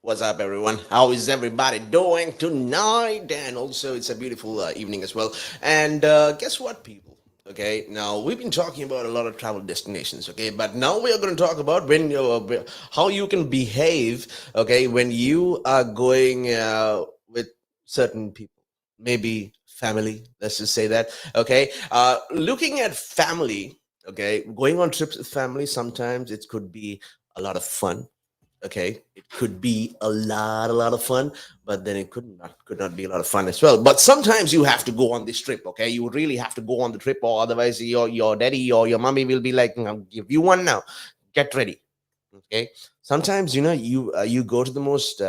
What's up, everyone? How is everybody doing tonight? And also, it's a beautiful evening as well. And guess what, people? Okay, now we've been talking about a lot of travel destinations. Okay, but now we are going to talk about how you can behave. Okay, when you are going with certain people, maybe family. Let's just say that. Okay, looking at family. Okay, going on trips with family sometimes it could be a lot of fun. Okay, it could be a lot of fun, but then it could not be a lot of fun as well. But sometimes you have to go on this trip. Okay, you really have to go on the trip, or otherwise your daddy or your mommy will be like, I'll give you one now, get ready. Okay, sometimes you go to the most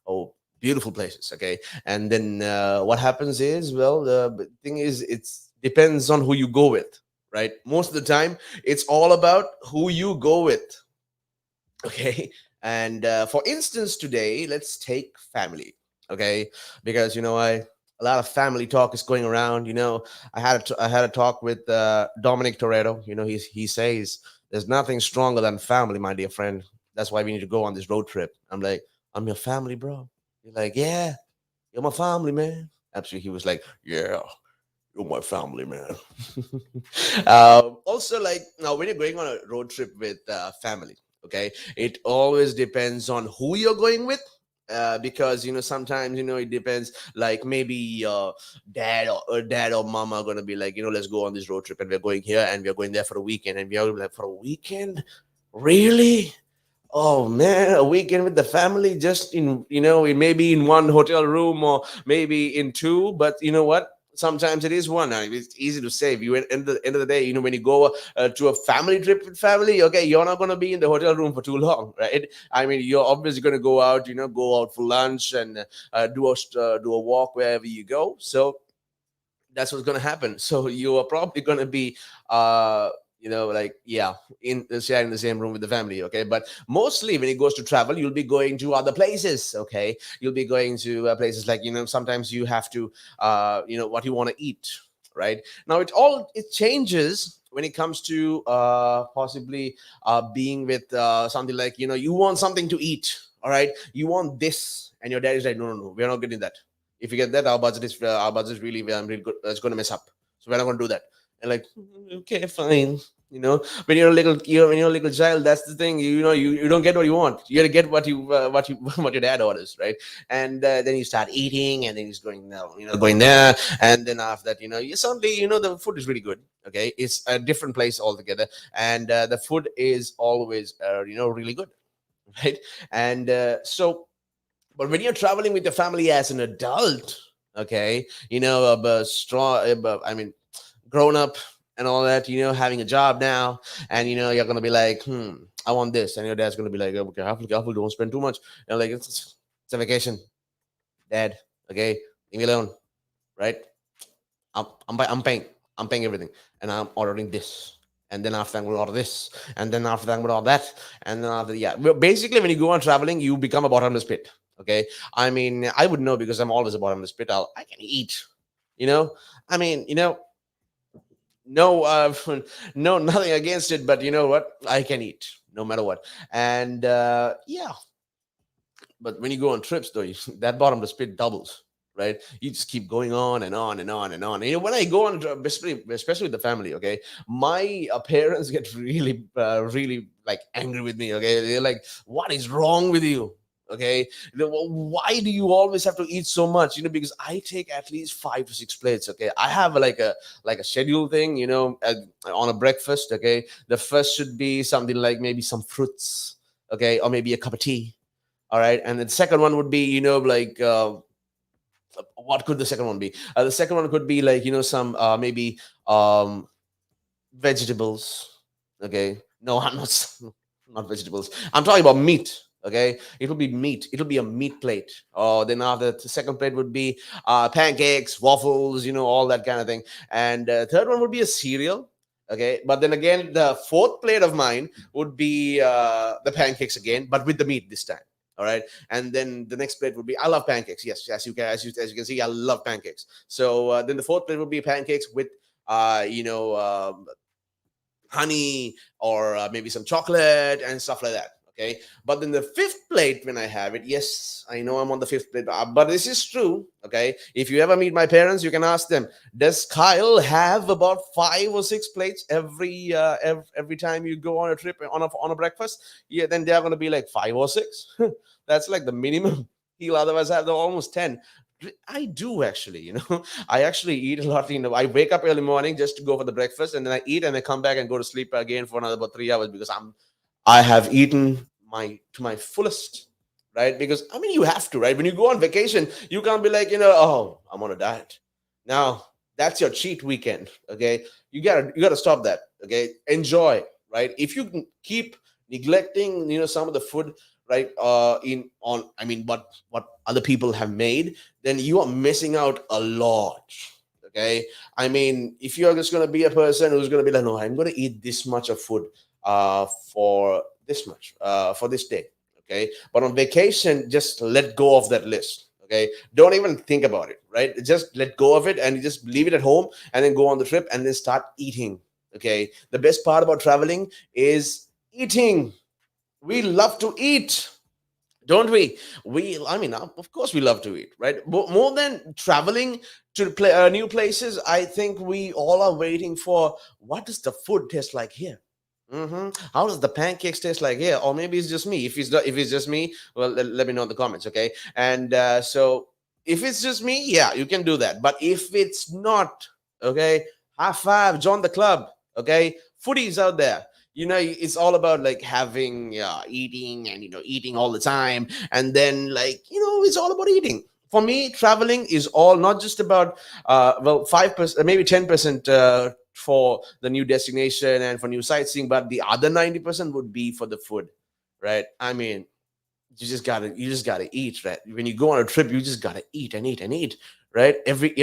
oh beautiful places. Okay, and then what happens is, well, the thing is, it's depends on who you go with, right? Most of the time it's all about who you go with. Okay, and for instance, today let's take family. Okay, because a lot of family talk is going around. I had a talk with Dominic Toretto. He says there's nothing stronger than family, my dear friend. That's why we need to go on this road trip. I'm like, I'm your family, bro. You're like, yeah, you're my family, man. Absolutely. He was like, yeah, you're my family, man. Also, like, now when you're going on a road trip with family, okay, it always depends on who you're going with. Because sometimes it depends, like maybe dad or mama are gonna be like, let's go on this road trip, and we're going here and we're going there for a weekend, and we're like, for a weekend, really? Oh man, a weekend with the family, just maybe in one hotel room, or maybe in two. But you know what? Sometimes it is one. I mean, it's easy to say. You at end of the day, when you go to a family trip with family, okay, you're not going to be in the hotel room for too long, right? I mean, you're obviously going to go out, go out for lunch, and do a walk wherever you go. So that's what's going to happen. So you are probably going to be like, yeah, in sharing the same room with the family. Okay, but mostly when it goes to travel, you'll be going to other places. Okay, you'll be going to places like, sometimes you have to what you want to eat, right? Now it changes when it comes to possibly being with something like, you want something to eat. All right, you want this, and your dad is like, no, no, no, we're not getting that. If you get that, our budget is really, really good. It's going to mess up. So we're not going to do that. And like, okay, fine. When you're a little child, that's the thing. You don't get what you want. You got to get what your dad orders, right? And then you start eating, and then he's going now, going there, and then after that, you suddenly, the food is really good. Okay, it's a different place altogether, and the food is always really good, right? And but when you're traveling with your family as an adult, okay, I mean, grown up and all that, having a job now, and you're gonna be like, I want this, and your dad's gonna be like, okay, careful, careful, don't spend too much. Like, it's a vacation, dad. Okay, leave me alone, right? I'm paying. I'm paying everything, and I'm ordering this, and then after that we'll order this, and then after that we'll order that, and then after, yeah. Well, basically, when you go on traveling, you become a bottomless pit. Okay, I mean, I would know because I'm always a bottomless pit. I can eat, you know. I mean, no, no, nothing against it, but you know what? I can eat no matter what, and yeah. But when you go on trips, though, that bottomless pit doubles, right? You just keep going on and on and on and on. And, when I go on, especially with the family, okay, my parents get really, really like angry with me. Okay, they're like, "What is wrong with you?" Okay, why do you always have to eat so much? Because I take at least 5 to 6 plates. Okay, I have like a schedule thing. On a breakfast. Okay, the first should be something like maybe some fruits. Okay, or maybe a cup of tea. All right, and the second one would be, like, what could the second one be? The second one could be like, some maybe vegetables. Okay, no, I'm not vegetables. I'm talking about meat. Okay, it'll be meat. It'll be a meat plate. Oh, then after the second plate would be pancakes, waffles, all that kind of thing. And third one would be a cereal. Okay, but then again, the fourth plate of mine would be the pancakes again, but with the meat this time. All right, and then the next plate would be, I love pancakes. Yes, as you can see, I love pancakes. So then the fourth plate would be pancakes with honey, or maybe some chocolate and stuff like that. Okay, but then the fifth plate when I have it, yes, I know I'm on the fifth plate, but this is true. Okay, if you ever meet my parents, you can ask them, does Kyle have about 5 or 6 plates every time you go on a trip on a breakfast? Yeah, then they're going to be like 5 or 6. That's like the minimum. He'll otherwise have the almost 10. I do actually, I actually eat a lot. I wake up early morning just to go for the breakfast, and then I eat and I come back and go to sleep again for another about 3 hours because I have eaten my to my fullest, right? Because I mean, you have to, right? When you go on vacation, you can't be like, oh, I'm on a diet. Now that's your cheat weekend. Okay, you gotta stop that. Okay, enjoy, right? If you can keep neglecting, some of the food, right? In on, I mean, what other people have made, then you are missing out a lot. Okay, I mean, if you're just gonna be a person who's gonna be like, no, I'm gonna eat this much of food for this much for this day. Okay, but on vacation, just let go of that list. Okay, don't even think about it. Right, just let go of it and you just leave it at home, and then go on the trip and then start eating. Okay, the best part about traveling is eating. We love to eat, don't we? I mean, of course we love to eat, right? More than traveling to new places, I think we all are waiting for, what does the food taste like here? How does the pancakes taste like here? Or maybe it's just me. If it's just me, well, let me know in the comments, okay? And so if it's just me, yeah, you can do that. But if it's not, okay, high five, join the club, okay? Foodies out there, it's all about like having eating, and eating all the time, and then like it's all about eating. For me, traveling is all not just about 5%, maybe 10% for the new destination and for new sightseeing, but the other 90% would be for the food, right? I mean, you just gotta eat, right? When you go on a trip, you just gotta eat and eat and eat, right? Every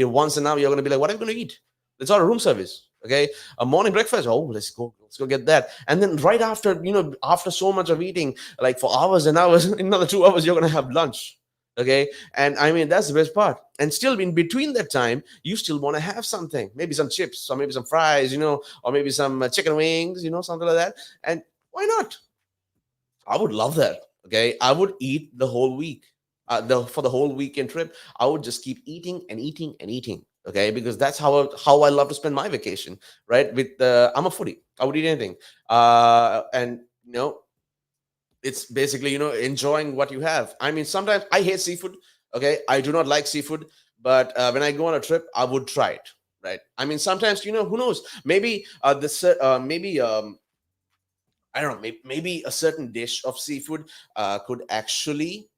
once in a while, you're gonna be like, what am I gonna eat? Let's order room service. Okay, a morning breakfast. Oh, let's go get that. And then right after, after so much of eating, like for hours and hours, in another 2 hours, you're gonna have lunch. Okay, and I mean that's the best part. And still, in between that time, you still want to have something, maybe some chips, or maybe some fries, or maybe some chicken wings, something like that. And why not? I would love that. Okay, I would eat the whole week. For the whole weekend trip, I would just keep eating and eating and eating. Okay, because that's how I love to spend my vacation. Right? I'm a foodie. I would eat anything. And it's basically enjoying what you have. I mean, sometimes I hate seafood. Okay, I do not like seafood, but when I go on a trip, I would try it. Right? I mean, sometimes who knows? Maybe maybe I don't know, maybe a certain dish of seafood could actually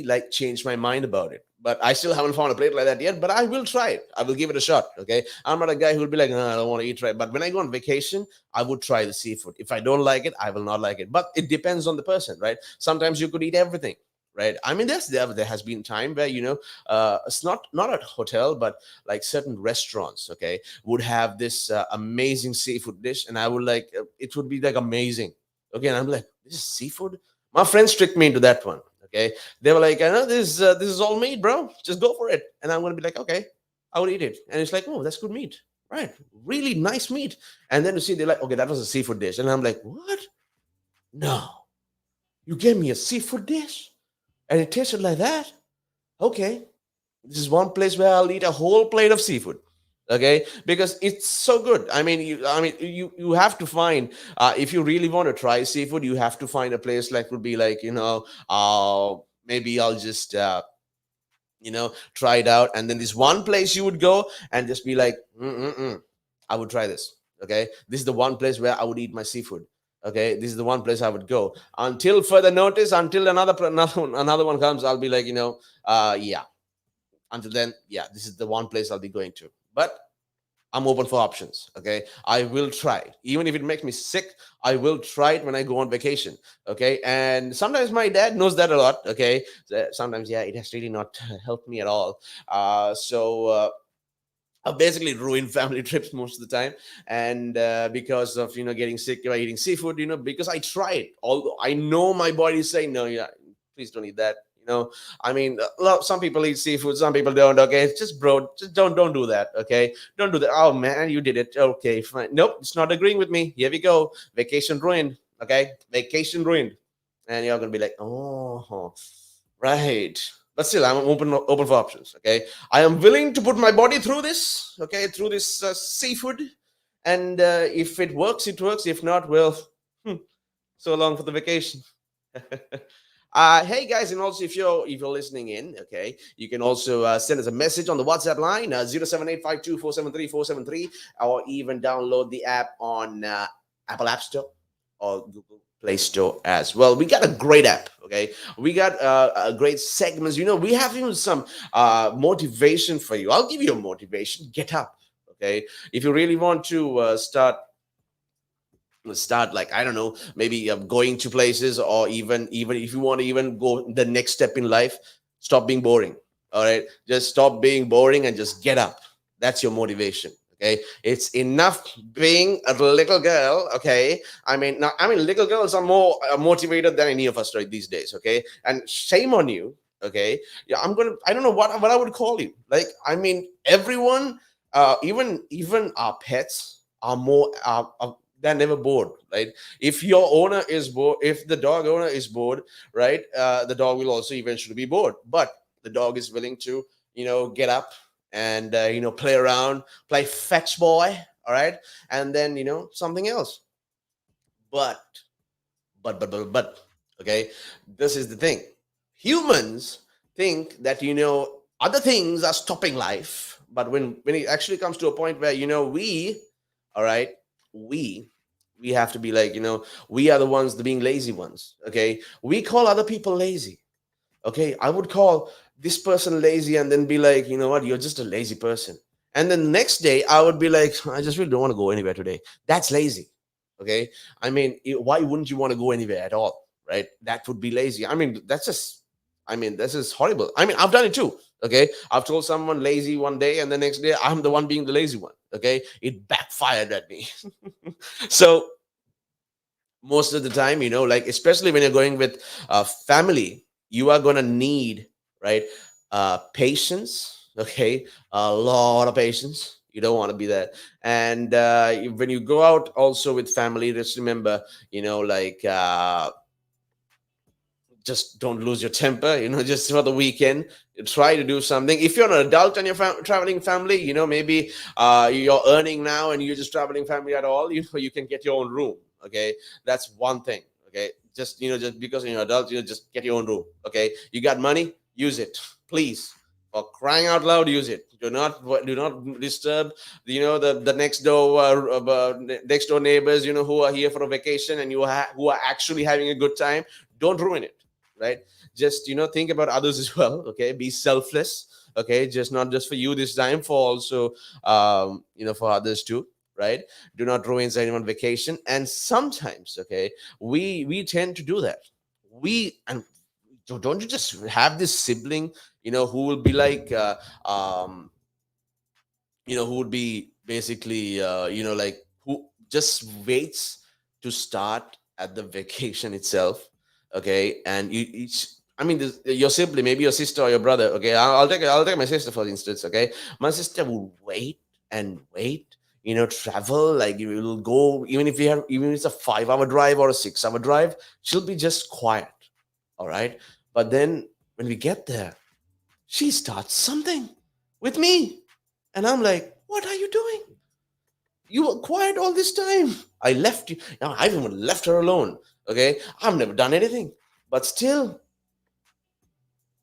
like change my mind about it. But I still haven't found a plate like that yet. But I will try it. I will give it a shot. Okay, I'm not a guy who will be like, no, I don't want to eat right. But when I go on vacation, I would try the seafood. If I don't like it, I will not like it. But it depends on the person, right? Sometimes you could eat everything. Right. I mean, there has been time where it's not at hotel, but like certain restaurants. Okay, would have this amazing seafood dish, and I would like it would be like amazing. Okay, and I'm like, this is seafood. My friends tricked me into that one. Okay, they were like, I know this is all meat, bro. Just go for it. And I'm gonna be like, okay, I would eat it. And it's like, oh, that's good meat, right? Really nice meat. And then you see, they're like, okay, that was a seafood dish, and I'm like, what? No, you gave me a seafood dish, and it tasted like that. Okay, this is one place where I'll eat a whole plate of seafood. Okay, because it's so good. I mean, you have to find if you really want to try seafood, you have to find a place like would be like maybe I'll just try it out, and then this one place you would go and just be like, I would try this. Okay, this is the one place where I would eat my seafood. Okay, this is the one place I would go until further notice. Until another one comes, I'll be like, yeah, until then, yeah, this is the one place I'll be going to. But I'm open for options. Okay, I will try it. Even if it makes me sick, I will try it when I go on vacation. Okay, and sometimes my dad knows that a lot. Okay, sometimes, yeah, it has really not helped me at all. I've basically ruined family trips most of the time, and because of getting sick by eating seafood, because I try it. Although I know my body is saying no, yeah, please don't eat that. You know, I mean, some people eat seafood, some people don't. Okay, it's just bro, just don't do that. Okay, don't do that. Oh man, you did it. Okay, fine. Nope, it's not agreeing with me. Here we go. Vacation ruined. Okay, vacation ruined, and you're gonna be like, oh, right. But still, I'm open for options. Okay, I am willing to put my body through this. Okay, through this seafood, and if it works, it works. If not, well, hmm, so long for the vacation. Hey guys, and also if you're listening in, okay, you can also send us a message on the WhatsApp line 07852473473, or even download the app on Apple App Store or Google Play Store as well. We got a great app, okay. We got a great segments. We have even some motivation for you. I'll give you a motivation. Get up, okay. If you really want to start, like, I don't know, maybe going to places, or even if you want to even go the next step in life, stop being boring. All right, just stop being boring and just get up. That's your motivation. Okay, it's enough being a little girl. Okay, I mean little girls are more motivated than any of us right these days. Okay, and shame on you. Okay, yeah, I don't know what I would call you. Like, I mean, everyone, even our pets are more they're never bored, right? If your owner is bored, if the dog owner is bored, right, the dog will also eventually be bored. But the dog is willing to, get up and play around, play fetch boy, all right, and then something else. But but okay, this is the thing. Humans think that other things are stopping life, but when it actually comes to a point where we, all right, we we have to be like, we are the ones, the being lazy ones. Okay, we call other people lazy. Okay, I would call this person lazy and then be like, you know what, you're just a lazy person. And then the next day I would be like, I just really don't want to go anywhere today. That's lazy. Okay, I mean, why wouldn't you want to go anywhere at all, right? That would be lazy. I mean, this is horrible. I mean, I've done it too. Okay, I've told someone lazy one day, and the next day I'm the one being the lazy one. Okay, it backfired at me. So most of the time, like, especially when you're going with family, you are going to need, right, patience. Okay, a lot of patience. You don't want to be that. And when you go out also with family, just remember, like, just don't lose your temper, just for the weekend. Try to do something. If you're an adult and you're traveling family, maybe you're earning now and you're just traveling family at all, you can get your own room. Okay, that's one thing. Okay, just because you're an adult, just get your own room. Okay, you got money, use it, please. For crying out loud, use it. Do not disturb the next door neighbors, who are here for a vacation, and who are actually having a good time. Don't ruin it, right? Just think about others as well. Okay, be selfless. Okay, just not just for you this time, for also for others too, right? Do not ruin anyone's vacation. And sometimes, okay, we tend to do that. We and don't you just have this sibling, who will be like, um who would be basically, like, who just waits to start at the vacation itself. Okay, and you each, I mean, your sibling, maybe your sister or your brother. Okay, I'll take my sister for instance. Okay, my sister will wait and wait, travel, like, you will go, even if it's a 5 hour drive or a 6 hour drive, she'll be just quiet. All right, but then when we get there, she starts something with me. And I'm like, what are you doing? You were quiet all this time. I left you. Now, I've even left her alone. Okay. I've never done anything. But still,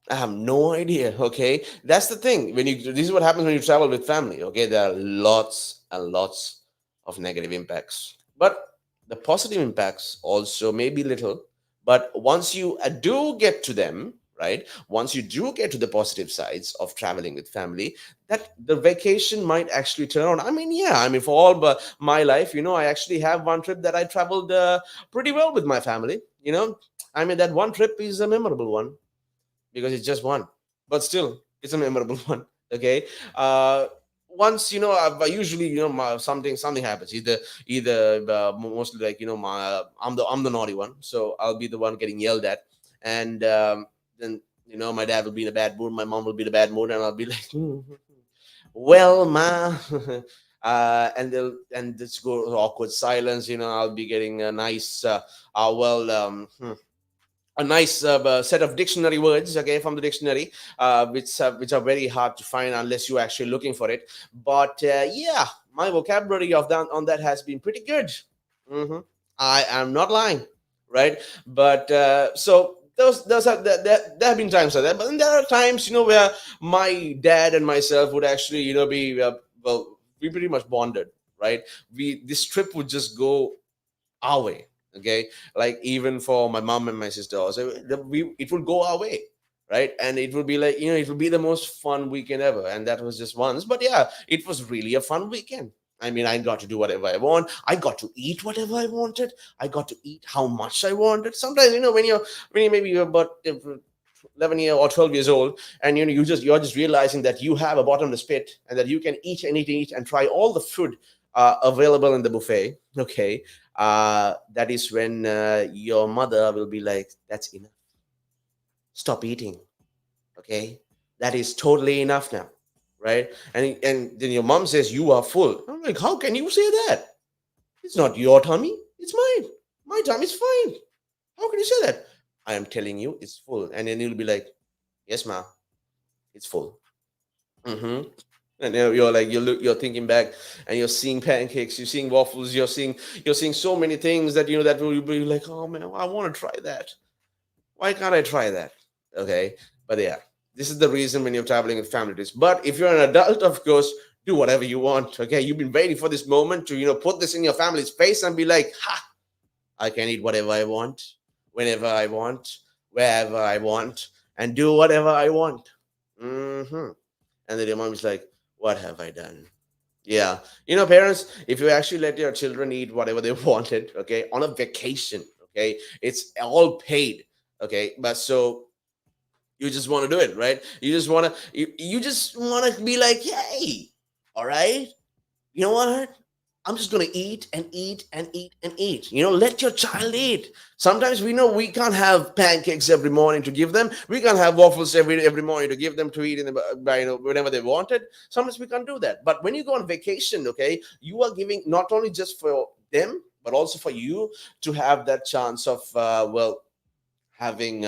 I have no idea. Okay. That's the thing. This is what happens when you travel with family. Okay. There are lots and lots of negative impacts. But the positive impacts also may be little. But once you do get to them, right? Once you do get to the positive sides of traveling with family, that the vacation might actually turn on. I mean, yeah, I mean, for all but my life, I actually have one trip that I traveled pretty well with my family. I mean, that one trip is a memorable one because it's just one, but still, it's a memorable one. Okay. Once, I usually, something happens. Either mostly, like, I'm the naughty one, so I'll be the one getting yelled at. And then My dad will be in a bad mood, my mom will be in a bad mood, and I'll be like, well, ma. And this go awkward silence. I'll be getting a nice, well, a nice set of dictionary words, okay, from the dictionary, which are very hard to find unless you're actually looking for it. But yeah, my vocabulary of that on that has been pretty good. hmm I am not lying, right? But so those are there have been times like that, but then there are times where my dad and myself would actually be well, we pretty much bonded, right? We This trip would just go our way, okay, like even for my mom and my sister also, it would go our way, right? And it would be like, it would be the most fun weekend ever. And that was just once, but yeah, it was really a fun weekend. I mean, I got to do whatever I want, I got to eat whatever I wanted, I got to eat how much I wanted. Sometimes, when you maybe you're about 11 year or 12 years old, and you're just realizing that you have a bottomless pit and that you can eat and eat and eat and try all the food available in the buffet, okay. That is when your mother will be like, that's enough, stop eating, okay, that is totally enough now, right? And then your mom says you are full. I'm like, how can you say that? It's not your tummy, it's mine. My tummy's fine. How can you say that? I am telling you it's full. And then you'll be like, yes ma, it's full. hmm And you're like, you're thinking back, and you're seeing pancakes, you're seeing waffles, you're seeing so many things that that will be like, oh man, I want to try that. Why can't I try that? Okay, but yeah, this is the reason when you're traveling with family trips. But if you're an adult, of course, do whatever you want. Okay, you've been waiting for this moment to put this in your family's face and be like, ha, I can eat whatever I want, whenever I want, wherever I want, and do whatever I want. hmm And then your mom is like, what have I done? Yeah. Parents, if you actually let your children eat whatever they wanted, okay, on a vacation, okay, it's all paid, okay, but so you just want to do it, right? You just want to be like, hey, all right, you know what? I'm just gonna eat and eat and eat and eat. Let your child eat. Sometimes we know we can't have pancakes every morning to give them. We can't have waffles every morning to give them to eat in by, whenever they wanted. Sometimes we can't do that. But when you go on vacation, okay, you are giving not only just for them but also for you to have that chance of well, having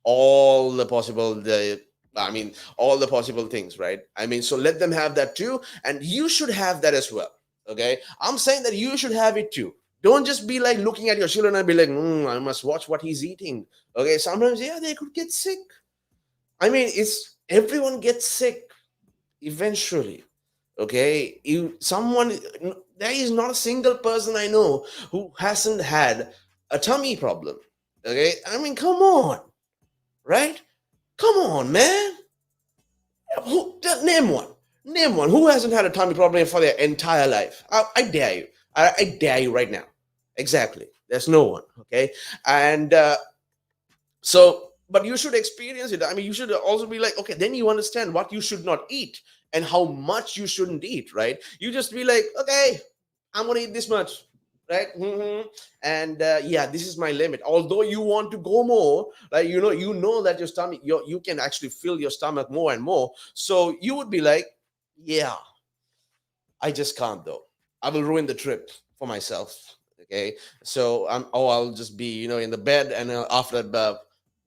all the possible the I mean, all the possible things, right? I mean, so let them have that too, and you should have that as well. Okay, I'm saying that you should have it too. Don't just be like looking at your children and be like, I must watch what he's eating. Okay, sometimes, yeah, they could get sick. I mean, it's everyone gets sick eventually. Okay, there is not a single person I know who hasn't had a tummy problem. Okay, I mean, come on, right? Come on, man. Name one. Name one. Who hasn't had a tummy problem for their entire life? I dare you. I dare you right now. Exactly. There's no one. Okay. And but you should experience it. I mean, you should also be like, okay, then you understand what you should not eat and how much you shouldn't eat, right? You just be like, okay, I'm gonna eat this much, right? And yeah, this is my limit. Although you want to go more, like you know that your stomach, you can actually fill your stomach more and more. So you would be like, yeah, I just can't though. I will ruin the trip for myself. Okay, so I'll just be in the bed, and after that,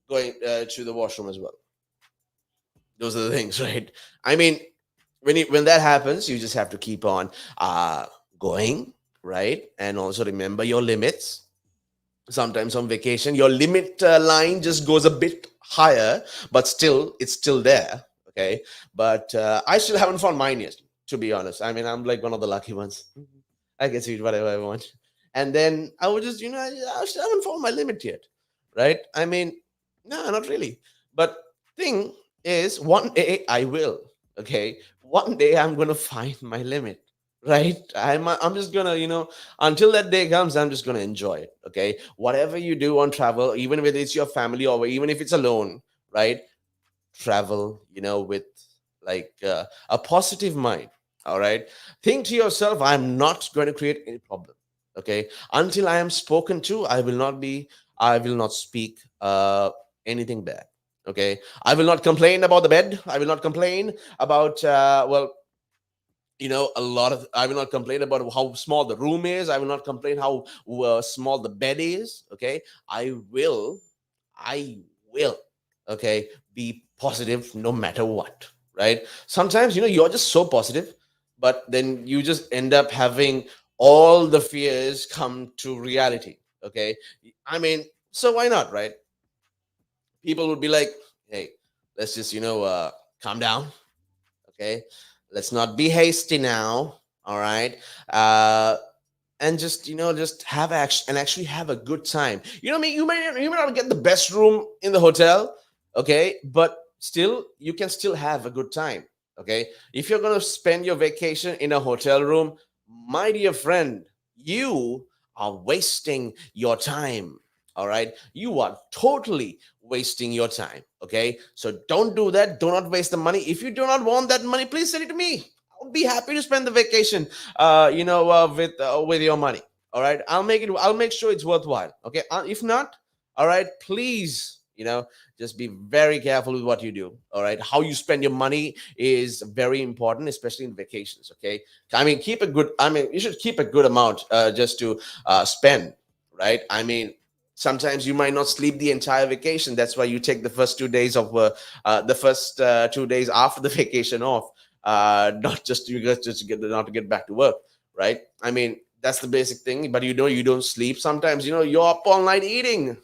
going to the washroom as well. Those are the things, right? I mean, when that happens, you just have to keep on going, right? And also remember your limits. Sometimes on vacation, your limit line just goes a bit higher, but still, it's still there. Okay, but I still haven't found mine yet, to be honest. I mean, I'm like one of the lucky ones. I can eat whatever I want, and then I would just, I still haven't found my limit yet, right? I mean, no, not really. But thing is, one day I will. Okay, one day I'm gonna find my limit, right? I'm just gonna, until that day comes, I'm just gonna enjoy it. Okay, whatever you do on travel, even if it's your family or even if it's alone, right? Travel, with like a positive mind. All right, think to yourself, I'm not going to create any problem. Okay, until I am spoken to, I will not speak anything bad. Okay, I will not complain about the bed. I will not complain about well, a lot of. I will not complain about how small the room is. I will not complain how small the bed is. Okay, I will, I will, okay, be positive no matter what. Right? Sometimes you're just so positive, but then you just end up having all the fears come to reality. Okay, I mean, so why not, right? People would be like, hey, let's just calm down. Okay, let's not be hasty now. All right. uh and just just have action and actually have a good time. I mean, you may not get the best room in the hotel, okay, but still you can still have a good time. Okay, if you're going to spend your vacation in a hotel room, my dear friend, you are wasting your time. All right, you are totally wasting your time. Okay, so don't do that. Do not waste the money. If you do not want that money, please send it to me. I'll be happy to spend the vacation with your money. All right, I'll make sure it's worthwhile. Okay, if not, all right, please, just be very careful with what you do. All right, how you spend your money is very important, especially in vacations. Okay, I mean, you should keep a good amount just to spend. Right, I mean, sometimes you might not sleep the entire vacation. That's why you take the first 2 days of the first 2 days after the vacation off, not just you guys just to get not to get back to work. Right, I mean, that's the basic thing. But you don't sleep. Sometimes you're up all night eating.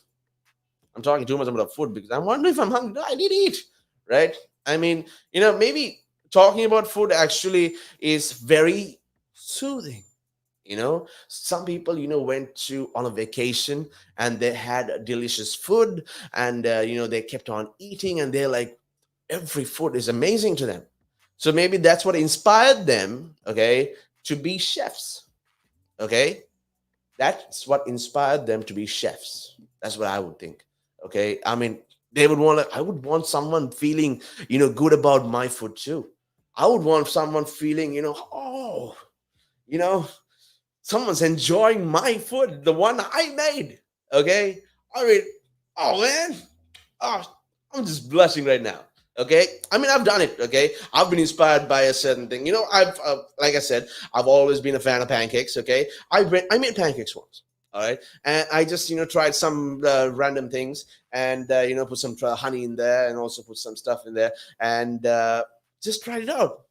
I'm talking too much about food because I'm wondering if I'm hungry. No, I need to eat. Right, I mean, maybe talking about food actually is very soothing. Some people went to on a vacation and they had delicious food, and they kept on eating, and they're like, every food is amazing to them. So maybe that's what inspired them, okay, to be chefs. Okay, that's what inspired them to be chefs. That's what I would think. Okay, I mean, I would want someone feeling good about my food too. I would want someone feeling, oh, you know someone's enjoying my food, the one I made. Okay, I mean, oh man, oh, I'm just blushing right now. Okay, I mean, I've done it. Okay, I've been inspired by a certain thing. I've like I said, I've always been a fan of pancakes. Okay, I made pancakes once. All right, and I just tried some random things, and put some honey in there, and also put some stuff in there, and just tried it out.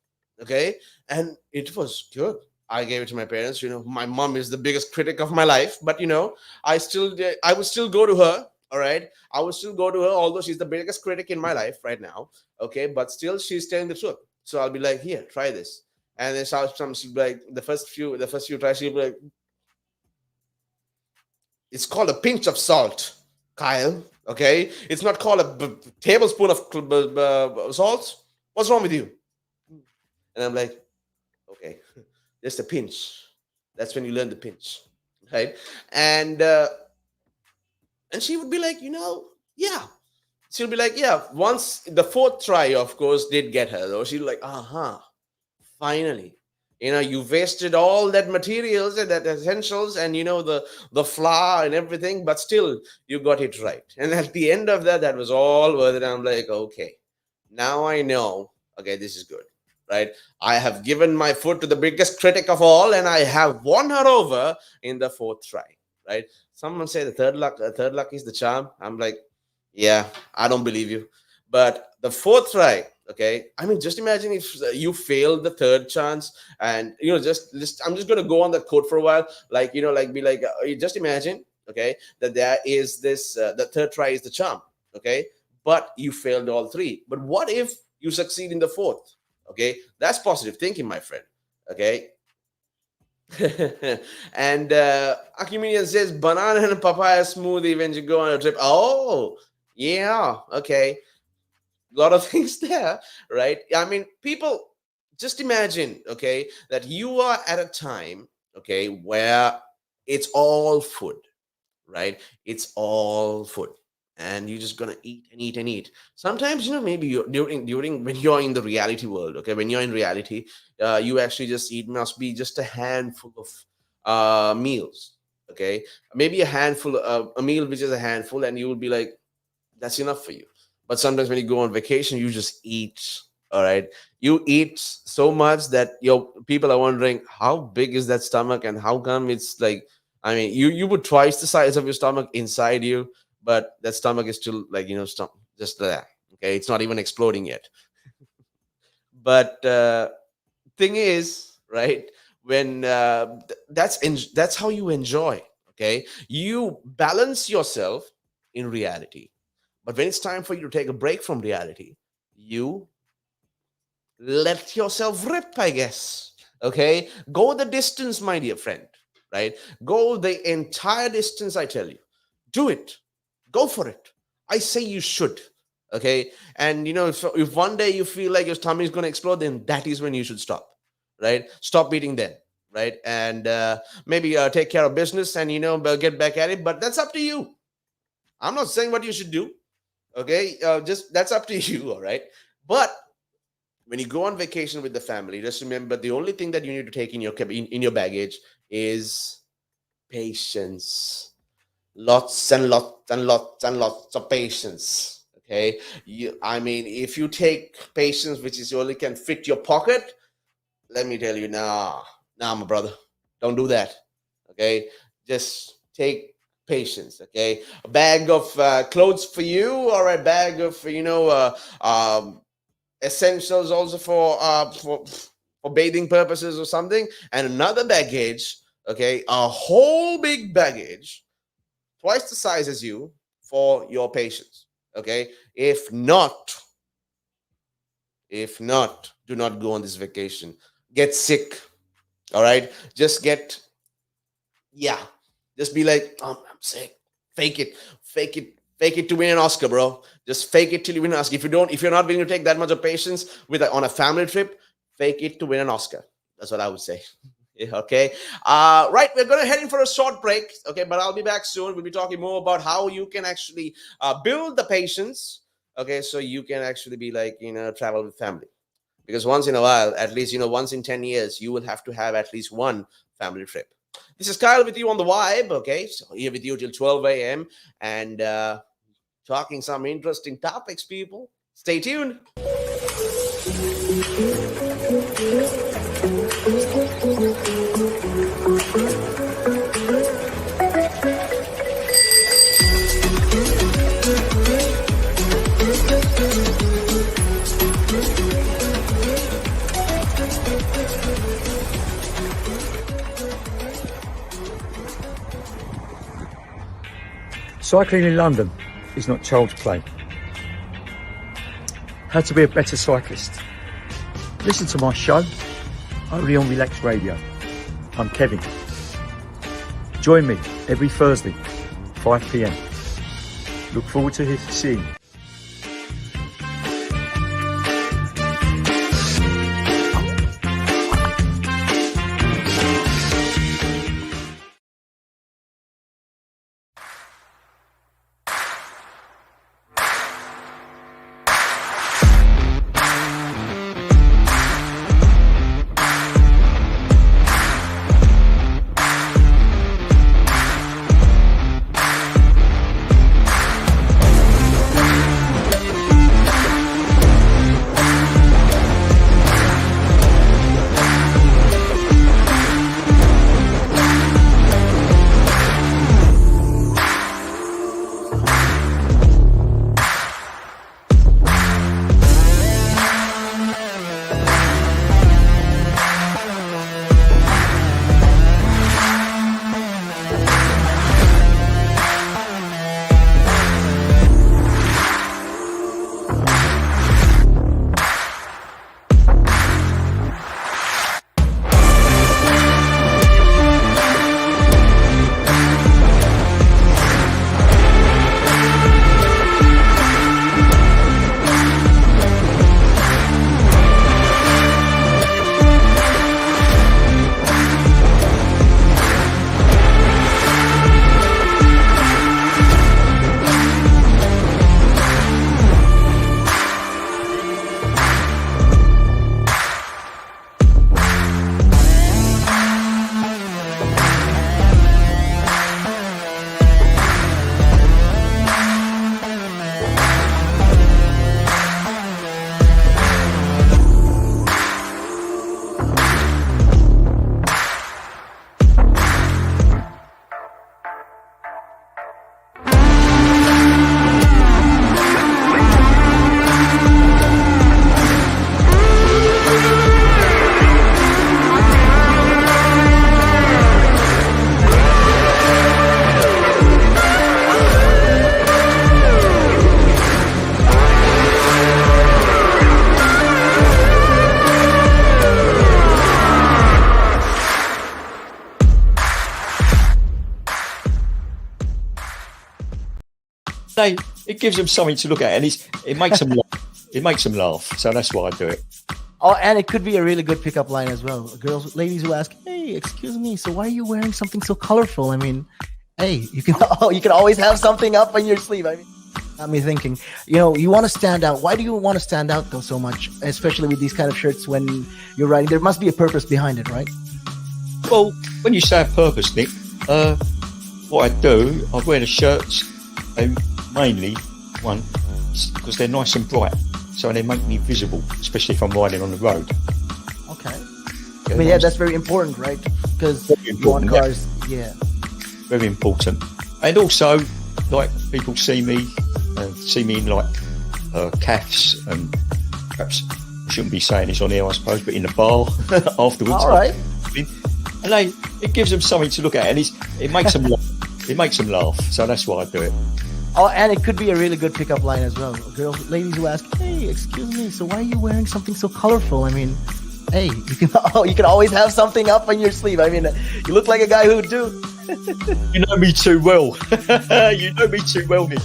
Okay, and it was good. I gave it to my parents. My mom is the biggest critic of my life, but I would still go to her. All right, I would still go to her, although she's the biggest critic in my life right now. Okay, but still she's telling the truth. So I'll be like, here, try this. And then she'll be like, the first few tries, she'll be like, it's called a pinch of salt, Kyle. Okay, it's not called a tablespoon of salt. What's wrong with you? And I'm like, okay, just a pinch. That's when you learn the pinch, right? And and she would be like, yeah. She'll be like, yeah. Once the fourth try, of course, did get her though. She'll be like, uh-huh, finally. You wasted all that materials and that essentials, and the flour and everything, but still you got it right. And at the end of that, that was all worth it. I'm like, okay, now I know. Okay, this is good, right? I have given my food to the biggest critic of all, and I have won her over in the fourth try, right? Someone say the third luck is the charm. I'm like, yeah, I don't believe you. But the fourth try, okay, I mean, just imagine if you failed the third chance, and just I'm just gonna go on that quote for a while, like like be like, just imagine, okay, that there is this the third try is the charm, okay, but you failed all three. But what if you succeed in the fourth? Okay, that's positive thinking, my friend. Okay. And Archimedes says banana and papaya smoothie when you go on a trip. Oh, yeah, okay, a lot of things there, right? I mean, people, just imagine, okay, that you are at a time, okay, where it's all food, right? It's all food, and you're just gonna eat and eat and eat. Sometimes, maybe during when you're in the reality world, okay, when you're in reality, you actually just eat must be just a handful of meals, okay, maybe a meal which is a handful, and you will be like, that's enough for you. But sometimes when you go on vacation, you just eat. All right. You eat so much that your people are wondering how big is that stomach and how come it's like, I mean, you would twice the size of your stomach inside you, but that stomach is still like, just there. Okay. It's not even exploding yet. But thing is, right, when that's how you enjoy. Okay. You balance yourself in reality. But when it's time for you to take a break from reality, you let yourself rip, I guess. Okay. Go the distance, my dear friend. Right. Go the entire distance, I tell you. Do it. Go for it. I say you should. Okay. And if one day you feel like your tummy is going to explode, then that is when you should stop. Right. Stop eating then. Right. And maybe take care of business and get back at it. But that's up to you. I'm not saying what you should do. Okay. Just that's up to you. All right. But when you go on vacation with the family, just remember the only thing that you need to take in your baggage is patience. Lots and lots and lots and lots of patience. Okay. I mean, if you take patience, which is only can fit your pocket, let me tell you, nah, my brother, don't do that. Okay. Just take patience. Okay. A bag of clothes for you, or a bag of essentials also for bathing purposes or something, and another baggage. Okay. A whole big baggage, twice the size as you, for your patients. Okay. If not, do not go on this vacation. Get sick. All right. Yeah. Just be like, I'm sick. Fake it. Fake it. Fake it to win an Oscar, bro. Just fake it till you win an Oscar. If you're not willing to take that much of patience on a family trip, fake it to win an Oscar. That's what I would say. Yeah, okay. Right. We're going to head in for a short break. Okay. But I'll be back soon. We'll be talking more about how you can actually build the patience. Okay. So you can actually be like, travel with family. Because once in a while, at least, once in 10 years, you will have to have at least one family trip. This is Kyle with you on the Vibe. Okay. So here with you till 12 a.m. and talking some interesting topics, people. Stay tuned. Cycling in London is not child's play. How to be a better cyclist? Listen to my show, only on Relax Radio. I'm Kevin. Join me every Thursday, 5 p.m. Look forward to seeing you. It gives them something to look at, and it makes them laugh. It makes them laugh. So that's why I do it. Oh, and it could be a really good pickup line as well. Ladies who ask, "Hey, excuse me, so why are you wearing something so colorful?" I mean, hey, you can you can always have something up on your sleeve. I mean, got me thinking. You want to stand out. Why do you want to stand out though so much, especially with these kind of shirts when you're riding? There must be a purpose behind it, right? Well, when you say a purpose, Nick, what I do, I wear the shirts mainly one because they're nice and bright, so they make me visible, especially if I'm riding on the road. Okay. I mean, yeah, that's very important, right? Because you want cars, yeah. Very important. And also, like, people see me in like calves, and perhaps I shouldn't be saying this on here, I suppose, but in the bar afterwards. All right. And it gives them something to look at, and it makes them laugh. It makes them laugh. So that's why I do it. Oh, and it could be a really good pickup line as well. Ladies who ask, "Hey, excuse me, so why are you wearing something so colorful?" I mean, hey, you can always have something up on your sleeve. I mean, you look like a guy who would do. You know me too well. You know me too well, Nick.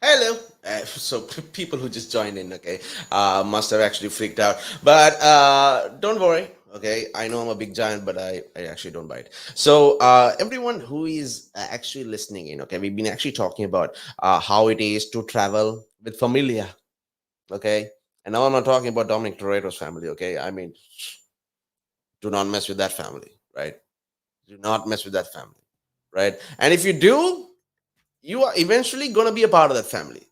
Hello. So people who just joined in, okay, must have actually freaked out. But don't worry, okay. I know I'm a big giant, but I actually don't bite. So everyone who is actually listening in, okay, we've been actually talking about how it is to travel with familia, okay. And now I'm not talking about Dominic Toretto's family, okay. I mean, do not mess with that family, right? Do not mess with that family, right? And if you do, you are eventually going to be a part of that family.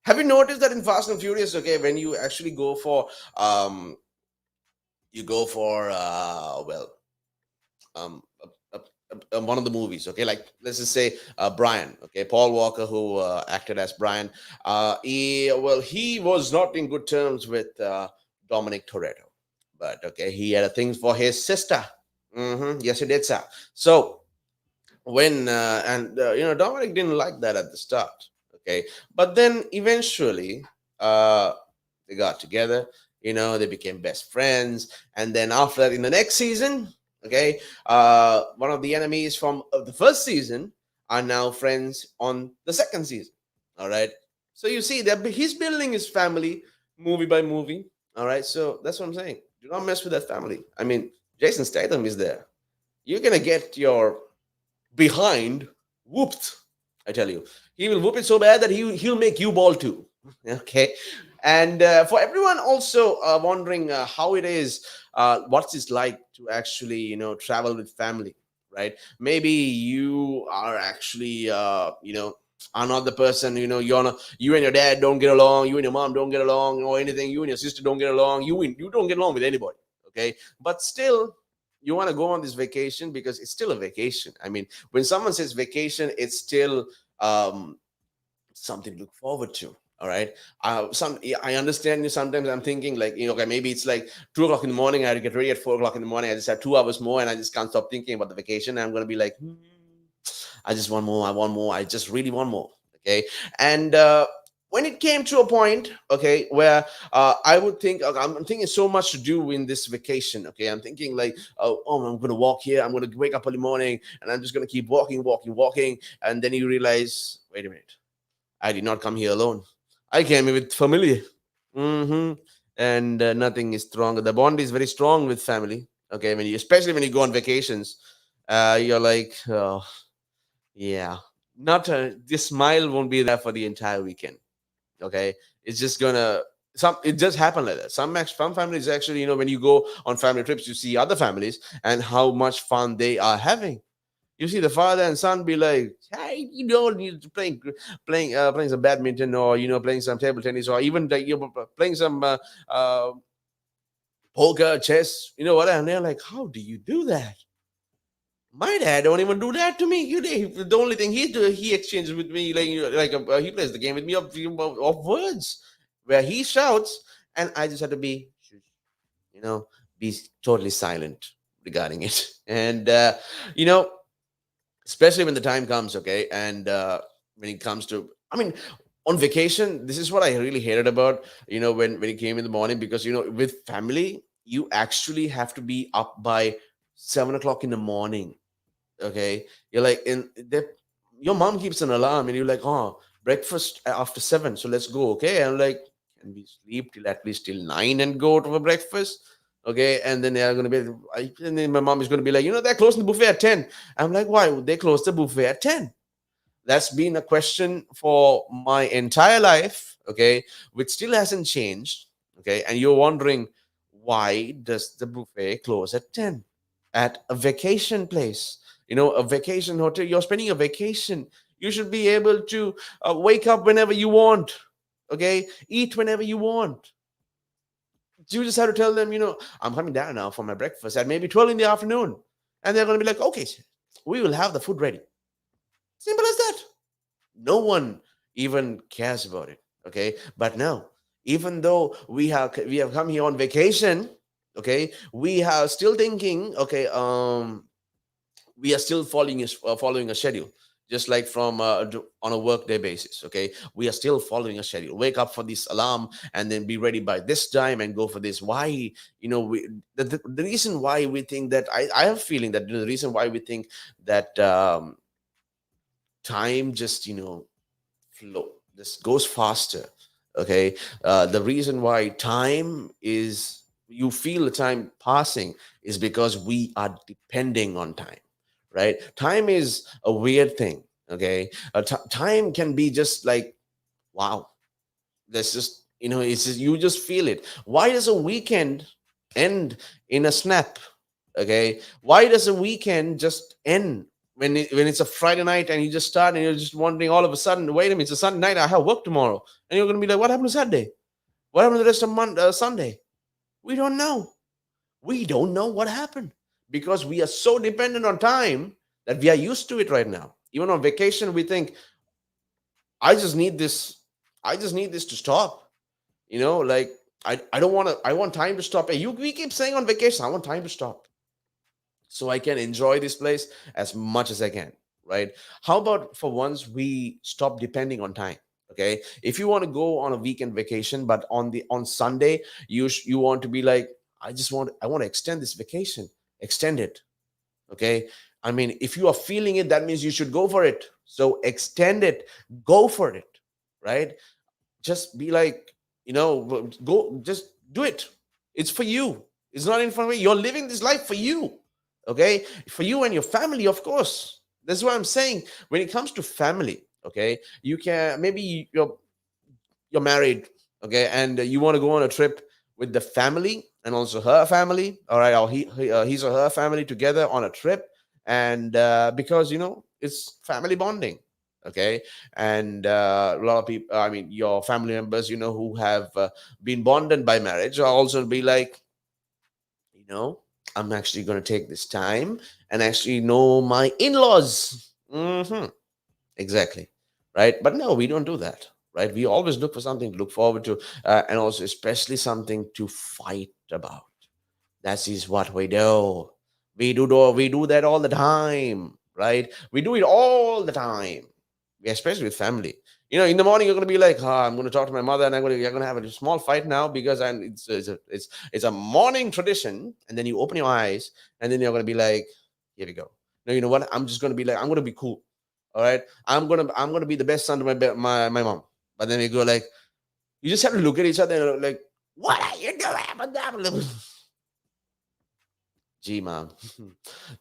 Have you noticed that in Fast and Furious, okay, when you actually um go for one of the movies, okay, like let's just say Brian, okay, Paul Walker, who acted as Brian, he was not in good terms with Dominic Toretto, but okay, he had a thing for his sister. Yes, he did, sir. So when Dominic didn't like that at the start, okay, but then eventually uh they got together. They became best friends. And then after that, in the next season, okay, one of the enemies from the first season are now friends on the second season. All right. So you see that he's building his family movie by movie. All right. So that's what I'm saying. Do not mess with that family. I mean, Jason Statham is there. You're gonna get your behind whooped. I tell you, he will whoop it so bad that he'll make you ball too. Okay, and for everyone also wondering how it is, what's it like to actually travel with family, right? Maybe you are actually are not the person, you and your dad don't get along, you and your mom don't get along, or anything, you and your sister don't get along, you don't get along with anybody. Okay, but still you want to go on this vacation because it's still a vacation. I mean, when someone says vacation, it's still um, something to look forward to. All right. I understand you. Sometimes I'm thinking like, okay, maybe it's like 2 o'clock in the morning. I had to get ready at 4 o'clock in the morning. I just have 2 hours more, and I just can't stop thinking about the vacation. And I'm gonna be like, I just want more. I want more. I just really want more. Okay. And when it came to a point, okay, where I would think, okay, I'm thinking so much to do in this vacation. Okay, I'm thinking like, oh, I'm gonna walk here. I'm gonna wake up early morning, and I'm just gonna keep walking, walking, walking, and then you realize, wait a minute, I did not come here alone. I came here with family. hmm And nothing is stronger. The bond is very strong with family. Okay, especially when you go on vacations, you're like, oh, yeah, not this smile won't be there for the entire weekend. Okay, it's just gonna it just happened like that. Some families actually, when you go on family trips, you see other families and how much fun they are having. You see the father and son be like, hey, you're playing some badminton, or playing some table tennis, or even like, you're playing some poker, chess, what, and they're like, how do you do that? My dad don't even do that to me. The only thing he do, he exchanges with me like he plays the game with me of words, where he shouts, and I just have to you know, be totally silent regarding it. And you know, especially when the time comes, okay, and when it comes to, I mean, on vacation, this is what I really hated about, when it came in the morning, because with family, you actually have to be up by 7 o'clock in the morning. Okay, you're like your mom keeps an alarm, and you're like, oh, breakfast after 7, so let's go. Okay, and I'm like, can we sleep till at least till 9 and go to a breakfast? Okay, and then they're gonna be and then my mom is gonna be like, they're closing the buffet at 10. I'm like, why would they close the buffet at 10? That's been a question for my entire life, okay, which still hasn't changed. Okay, and you're wondering, why does the buffet close at 10 at a vacation place? A vacation hotel, you're spending a vacation. You should be able to wake up whenever you want, okay, eat whenever you want. You just have to tell them, I'm coming down now for my breakfast at maybe 12 in the afternoon, and they're going to be like, okay, sir, we will have the food ready. Simple as that. No one even cares about it. Okay, but now, even though we have come here on vacation, okay, we are still thinking, okay, we are still following a schedule, just like from on a workday basis. Okay, we are still following a schedule. Wake up for this alarm, and then be ready by this time and go for this. Why? The reason why we think that, I have a feeling that the reason why we think that time just flow this goes faster. Okay, the reason why time is you feel the time passing is because we are depending on time, right? Time is a weird thing. Okay, time can be just like, wow, that's just, it's just, you just feel it. Why does a weekend end in a snap? Okay, why does a weekend just end when it's a Friday night, and you just start, and you're just wondering all of a sudden, wait a minute, it's a Sunday night, I have work tomorrow, and you're gonna be like, what happened to Saturday? What happened to the rest of Sunday? We don't know. We don't know what happened, because we are so dependent on time that we are used to it right now. Even on vacation, we think, I just need this. I just need this to stop. Like, I don't want to. I want time to stop. Hey, we keep saying on vacation, I want time to stop, so I can enjoy this place as much as I can. Right? How about for once we stop depending on time? Okay, if you want to go on a weekend vacation, but on Sunday you want to be like, I want to extend this vacation, extend it. Okay, I mean, if you are feeling it, that means you should go for it. So extend it, go for it, right? Just be like, go, just do it. It's for you. It's not in front of you. You're living this life for you. Okay, for you and your family, of course. That's what I'm saying. When it comes to family, okay, you can, maybe you're married, okay, and you want to go on a trip with the family and also her family, all right, or his or her family together on a trip, and because it's family bonding, okay, and a lot of people, I mean, your family members, who have been bonded by marriage, will also be like, you know, I'm actually going to take this time and actually know my in-laws. Exactly. Right. But no, we don't do that. Right. We always look for something to look forward to, and also, especially, something to fight about. That is what we do. We do that all the time. Right. We do it all the time. Especially with family. In the morning you're going to be like, I'm going to talk to my mother, and you're going to have a small fight now because it's a morning tradition. And then you open your eyes, and then you're going to be like, here we go. No, you know what? I'm just going to be like, I'm going to be cool. All right, I'm gonna be the best son to my mom. But then we go like, you just have to look at each other and like, what are you doing? Gee, mom,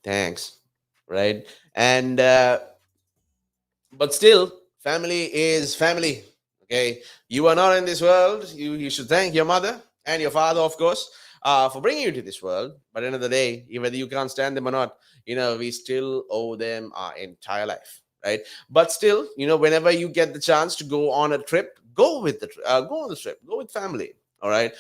thanks. Right, and but still, family is family. Okay, you are not in this world. You should thank your mother and your father, of course, for bringing you to this world. But at the end of the day, whether you can't stand them or not, we still owe them our entire life, right? But still, whenever you get the chance to go on a trip, go on the trip, go with family. All right,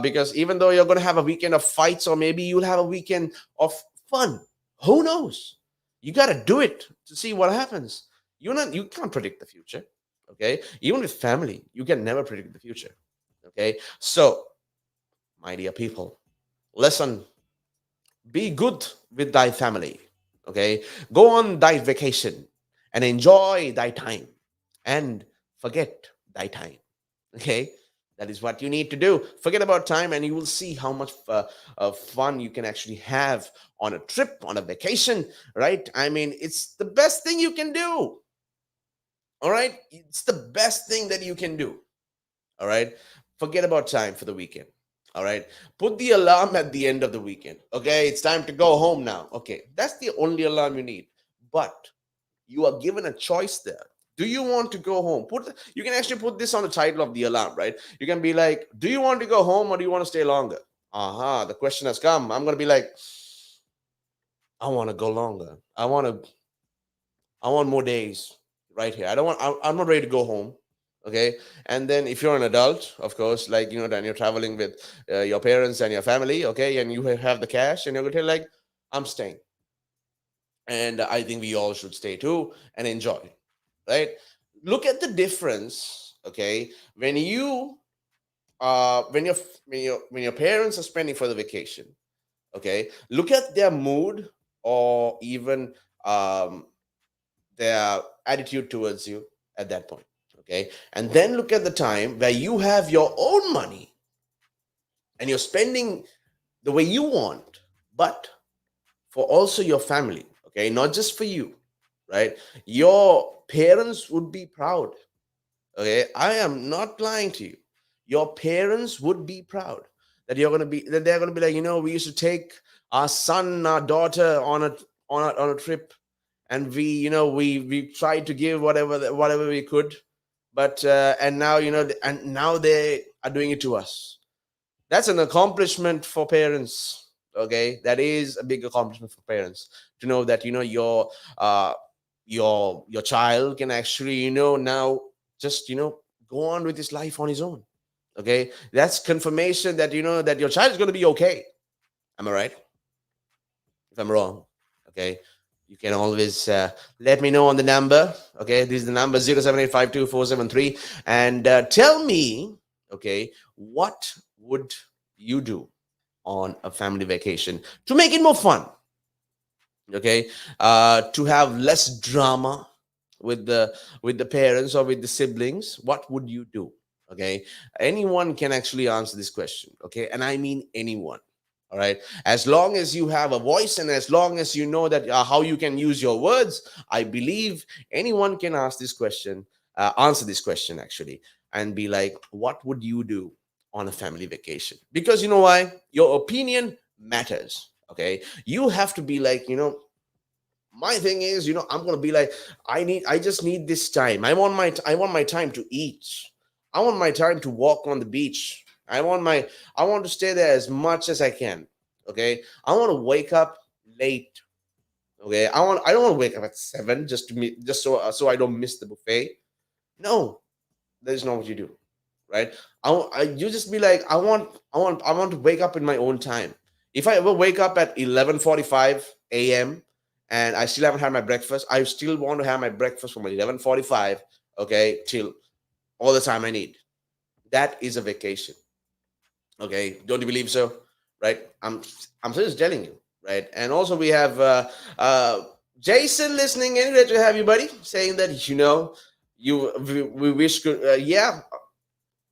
because even though you're going to have a weekend of fights, or maybe you'll have a weekend of fun, who knows? You got to do it to see what happens. You can't predict the future. Okay, even with family, you can never predict the future. Okay, so, my dear people, listen, be good with thy family. Okay, go on thy vacation and enjoy thy time, and forget thy time. Okay, that is what you need to do. Forget about time, and you will see how much fun you can actually have on a trip, on a vacation, right? I mean, it's the best thing you can do. All right, it's the best thing that you can do. All right, forget about time for the weekend. All right, put the alarm at the end of the weekend. Okay, it's time to go home now. Okay, that's the only alarm you need. But you are given a choice there. Do you want to go home? You can actually put this on the title of the alarm, right? You can be like, do you want to go home, or do you want to stay longer? The question has come. I'm going to be like, I want to go longer. I want more days right here. I'm not ready to go home. Okay. And then if you're an adult, of course, like, then you're traveling with your parents and your family. Okay. And you have the cash, and you're going to tell, like, I'm staying. And I think we all should stay too and enjoy. Right. Look at the difference. Okay. When your parents are spending for the vacation, okay, look at their mood, or even um, their attitude towards you at that point. Okay, and then look at the time where you have your own money and you're spending the way you want, but for also your family. Okay, not just for you, right? Your parents would be proud. Okay, I am not lying to you. Your parents would be proud that they're gonna be like, we used to take our son, our daughter on a trip, and we tried to give whatever we could, but and now and now they are doing it to us. That's an accomplishment for parents. Okay, that is a big accomplishment for parents, to know that uh your child can actually now just go on with his life on his own. Okay, that's confirmation that that your child is going to be okay. Am I right? If I'm wrong, okay, you can always let me know on the number. Okay, this is the number 07852 and tell me, okay, what would you do on a family vacation to make it more fun? Okay, to have less drama, with the parents or with the siblings, what would you do? Okay, anyone can actually answer this question. Okay, and I mean anyone. All right, as long as you have a voice and as long as you know that how you can use your words, I believe anyone can ask this question, answer this question actually, and be like, what would you do on a family vacation? Because you know why? Your opinion matters. Okay, you have to be like, my thing is, I'm gonna be like, I just need this time. I want my time to eat. I want my time to walk on the beach. I want to stay there as much as I can. Okay, I want to wake up late. Okay, I don't want to wake up at 7 just to meet, just so I don't miss the buffet. No, that is not what you do, right? You just be like, I want to wake up in my own time. If I ever wake up at 11:45 a.m. and I still haven't had my breakfast, I still want to have my breakfast from 11:45, okay, till all the time I need. That is a vacation. Okay, don't you believe so? Right? I'm just telling you, right? And also we have Jason listening in. Great to have you, buddy. Saying that we wish could yeah.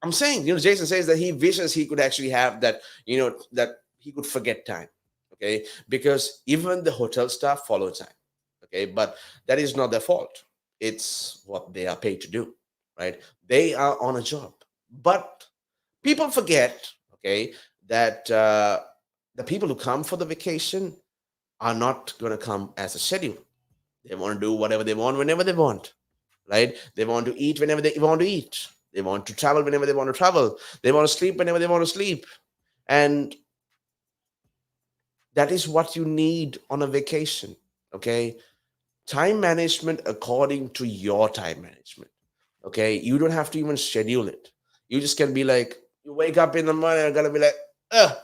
I'm saying, Jason says that he wishes he could actually have that, that he could forget time. Okay, because even the hotel staff follow time. Okay, but that is not their fault. It's what they are paid to do, right? They are on a job, but people forget, okay, that the people who come for the vacation are not going to come as a schedule. They want to do whatever they want whenever they want, right? They want to eat whenever they want to eat. They want to travel whenever they want to travel. They want to sleep whenever they want to sleep. And that is what you need on a vacation, okay? Time management according to your time management, okay? You don't have to even schedule it. You just can be like, you wake up in the morning, you're gonna be like,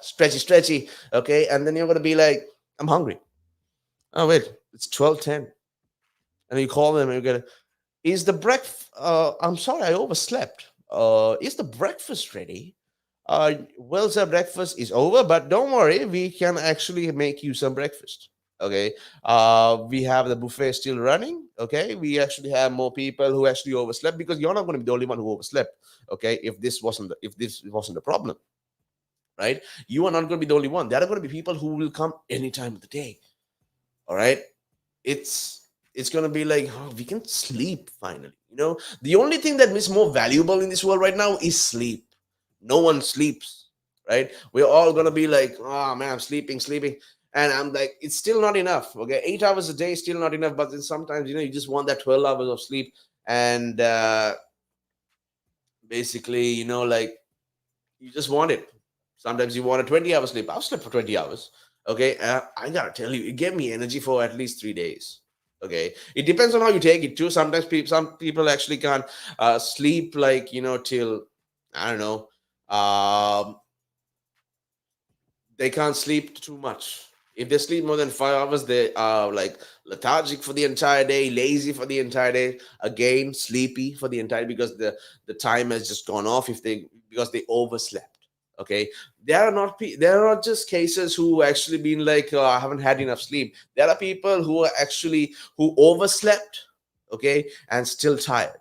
stretchy, stretchy, okay? And then you're gonna be like, I'm hungry. Oh wait, it's 12:10, and you call them and you're gonna, is the breakfast? I'm sorry, I overslept. Is the breakfast ready? Well, sir, breakfast is over, but don't worry, we can actually make you some breakfast. Okay. We have the buffet still running. Okay. We actually have more people who actually overslept because you're not going to be the only one who overslept. Okay. If this wasn't a problem, right? You are not going to be the only one. There are going to be people who will come any time of the day. All right. It's going to be like, oh, we can sleep finally. The only thing that is more valuable in this world right now is sleep. No one sleeps, right? We're all gonna be like, oh man, I'm sleeping, and I'm like, it's still not enough. Okay, 8 hours a day is still not enough, but then sometimes you just want that 12 hours of sleep, and basically, like you just want it. Sometimes you want a 20-hour sleep. I've slept for 20 hours. Okay, I gotta tell you, it gave me energy for at least 3 days. Okay, it depends on how you take it too. Sometimes some people actually can't sleep like till, I don't know, they can't sleep too much. If they sleep more than 5 hours, they are like lethargic for the entire day, lazy for the entire day, again sleepy for the entire, because the time has just gone off, if they because they overslept. Okay, there are not just cases who actually been like, I haven't had enough sleep. There are people who are actually who overslept, okay, and still tired,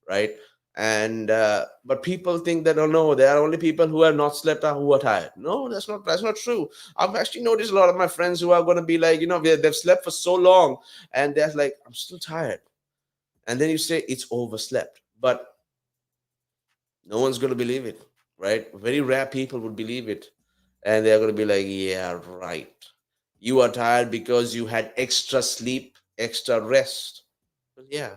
right? And but people think that, oh no, there are only people who have not slept or who are tired. No, that's not true. I've actually noticed a lot of my friends who are going to be like, they've slept for so long and they're like, I'm still tired. And then you say it's overslept, but no one's going to believe it, right? Very rare people would believe it, and they're going to be like, yeah, right, you are tired because you had extra sleep, extra rest. Well, yeah,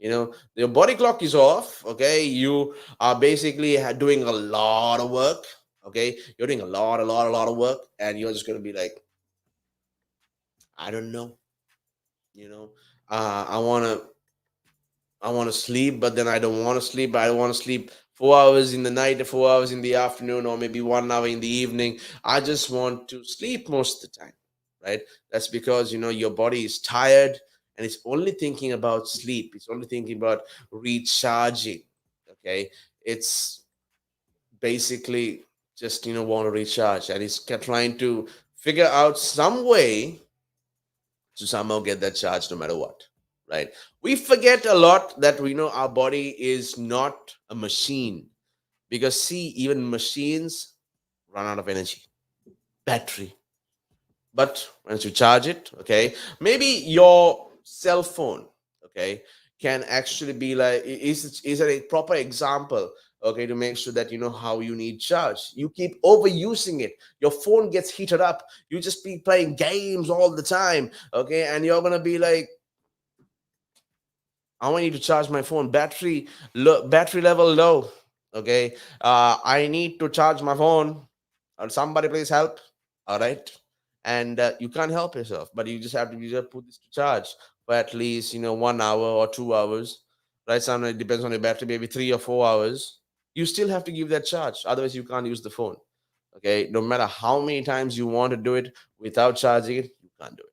your body clock is off. Okay, you are basically doing a lot of work. Okay, you're doing a lot of work, and you're just going to be like, I don't know, you know uh, i want to I want to sleep, but then I don't want to sleep. I don't want to sleep 4 hours in the night, or 4 hours in the afternoon, or maybe 1 hour in the evening. I just want to sleep most of the time, right? That's because your body is tired and it's only thinking about sleep. It's only thinking about recharging. Okay, it's basically just want to recharge, and it's trying to figure out some way to somehow get that charge no matter what, right? We forget a lot that we know our body is not a machine, because see, even machines run out of energy, battery. But once you charge it, okay, maybe your cell phone, okay, can actually be like, is a proper example, okay, to make sure that you know how you need charge. You keep overusing it, your phone gets heated up, you just be playing games all the time, okay, and you're gonna be like, I need to charge my phone. Battery low, battery level low. Okay. I need to charge my phone. Somebody please help. All right. And you can't help yourself, but you just have to, you just put this to charge for at least 1 hour or 2 hours. Right. Sometimes it depends on your battery, maybe 3 or 4 hours. You still have to give that charge. Otherwise, you can't use the phone. Okay. No matter how many times you want to do it without charging it, you can't do it,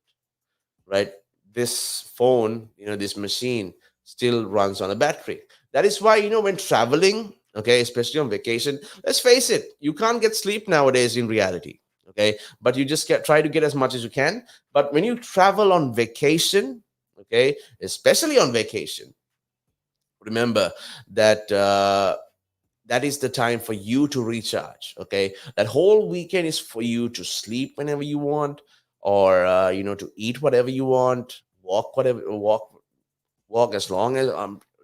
right? This phone, this machine still runs on a battery. That is why, when traveling, okay, especially on vacation, let's face it, you can't get sleep nowadays in reality, okay? But you just try to get as much as you can. But when you travel on vacation, okay, especially on vacation, remember that that is the time for you to recharge, okay? That whole weekend is for you to sleep whenever you want, or to eat whatever you want, walk as long as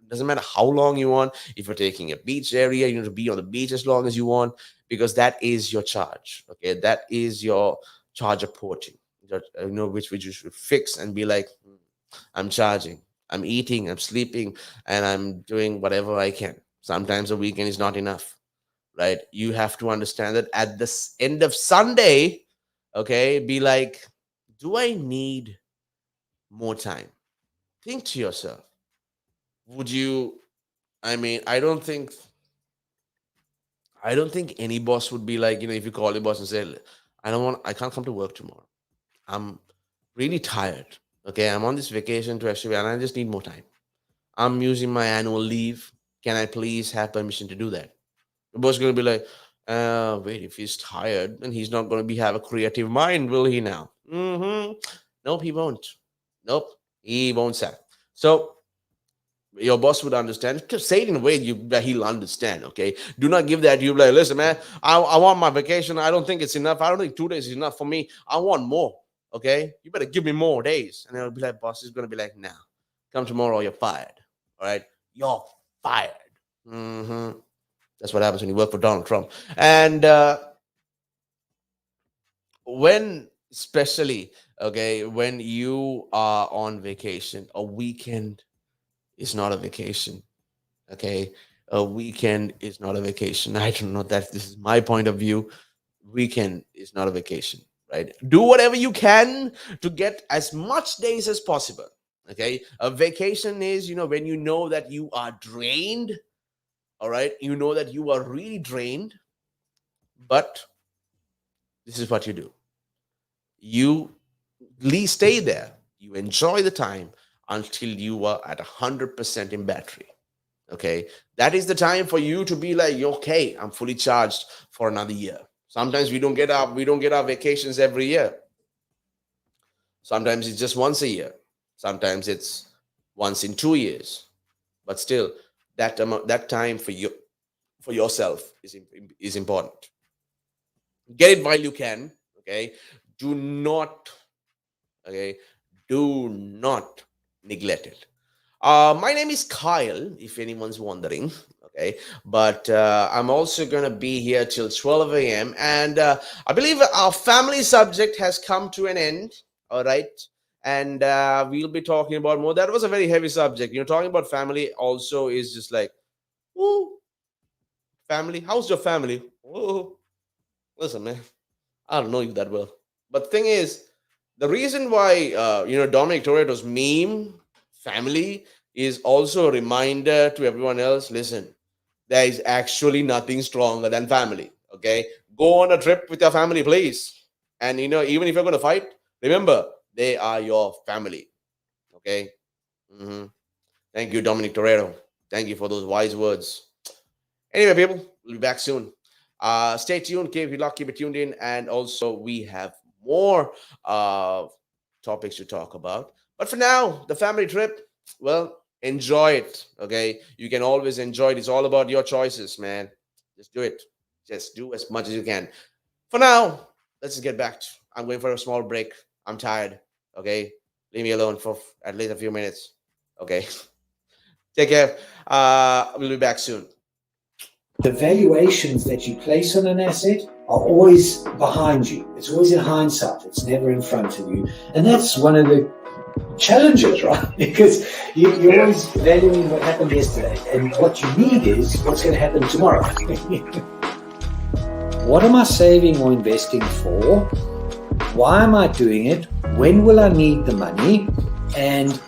doesn't matter how long you want. If you're taking a beach area, to be on the beach as long as you want, because that is your charge, okay? That is your charger porting, which you should fix and be like, I'm charging, I'm eating, I'm sleeping, and I'm doing whatever I can. Sometimes a weekend is not enough, right? You have to understand that at the end of Sunday, okay, be like, do I need more time? Think to yourself. Would you, I mean, I don't think any boss would be like, if you call your boss and say, I can't come to work tomorrow. I'm really tired. Okay, I'm on this vacation to actually, and I just need more time. I'm using my annual leave. Can I please have permission to do that? The boss is going to be like, wait, if he's tired, then he's not going to be have a creative mind, will he now? Nope, he won't. Nope, he won't, sir. So your boss would understand. Just say it in a way that he'll understand. Okay, do not give that. You like, listen, man, I want my vacation. I don't think it's enough. I don't think 2 days is enough for me. I want more. Okay, you better give me more days. And it'll be like, boss is going to be like, nah, come tomorrow, or you're fired. All right, you're fired. hmm That's what happens when you work for Donald Trump. And when, especially, okay, when you are on vacation, a weekend is not a vacation. Okay, a weekend is not a vacation. I don't know that this is my point of view. Weekend is not a vacation, right? Do whatever you can to get as much days as possible. Okay, a vacation is, when you know that you are drained. All right, you know that you are really drained, but this is what you do. You stay there. You enjoy the time until you are at 100% in battery. Okay, that is the time for you to be like, okay, I'm fully charged for another year. Sometimes we don't get our vacations every year. Sometimes it's just once a year. Sometimes it's once in 2 years. But still, that time for you, for yourself, is important. Get it while you can. Okay, do not, okay, do not neglect it. My name is Kyle, if anyone's wondering. Okay, but I'm also gonna be here till 12 a.m. And I believe our family subject has come to an end. All right, and we'll be talking about more. That was a very heavy subject. Talking about family also is just like, ooh, family. How's your family? Oh, listen, man. I don't know you that well. But thing is, the reason why Dominic Toretto's meme family is also a reminder to everyone else. Listen, there is actually nothing stronger than family. Okay, go on a trip with your family, please. And even if you're going to fight, remember they are your family. Okay. hmm Thank you, Dominic Toretto. Thank you for those wise words. Anyway, people, we'll be back soon. Stay tuned. Keep it tuned in. And also, we have more topics to talk about. But for now, the family trip. well, enjoy it. Okay, you can always enjoy it. It's all about your choices, man. Just do it. Just do as much as you can. For now, let's just get back to, I'm going for a small break. I'm tired. Okay, leave me alone for at least a few minutes. Okay, take care. We'll be back soon. The valuations that you place on an asset are always behind you. It's always in hindsight. It's never in front of you. And that's one of the challenges, right? Because you're always valuing what happened yesterday. And what you need is what's going to happen tomorrow. What am I saving or investing for? Why am I doing it? When will I need the money? And